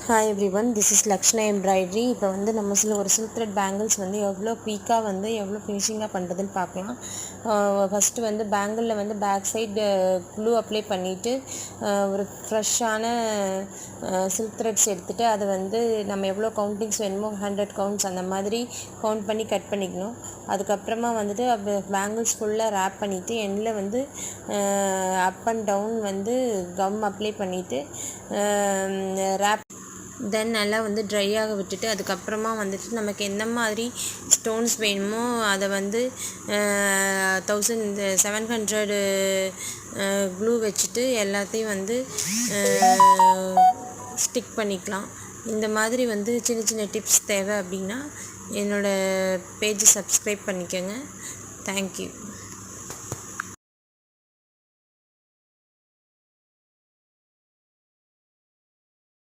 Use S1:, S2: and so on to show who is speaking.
S1: Hi everyone, this is Lakshna Embroidery. இப்போ வந்து நம்ம ஒரு silk thread bangles வந்து எவ்வளோ குயிக்காக வந்து எவ்வளோ ஃபினிஷிங்காக பண்ணுறதுன்னு பார்க்கலாம். ஃபஸ்ட்டு வந்து பேங்கிளில் வந்து பேக் சைடு க்ளூ அப்ளை பண்ணிவிட்டு ஒரு ஃப்ரெஷ்ஷான silk threads எடுத்துகிட்டு அதை வந்து நம்ம எவ்வளோ கவுண்டிங்ஸ் வேணுமோ 100 கவுண்ட்ஸ் அந்த மாதிரி கவுண்ட் பண்ணி கட் பண்ணிக்கணும். அதுக்கப்புறமா வந்துட்டு பேங்கிள்ஸ் ஃபுல்லாக ரேப் பண்ணிவிட்டு எண்டில் வந்து அப் அண்ட் டவுன் வந்து கம் அப்ளை பண்ணிவிட்டு ரேப் தென் நல்லா வந்து ட்ரை ஆக விட்டுட்டு அதுக்கப்புறமா வந்துட்டு நமக்கு எந்த மாதிரி ஸ்டோன்ஸ் வேணுமோ அதை வந்து 1700 க்ளூ வச்சுட்டு எல்லாத்தையும் வந்து ஸ்டிக் பண்ணிக்கலாம். இந்த மாதிரி வந்து சின்ன சின்ன டிப்ஸ் தேவை அப்படின்னா என்னோடய பேஜை சப்ஸ்கிரைப் பண்ணிக்கோங்க. தேங்க்யூ.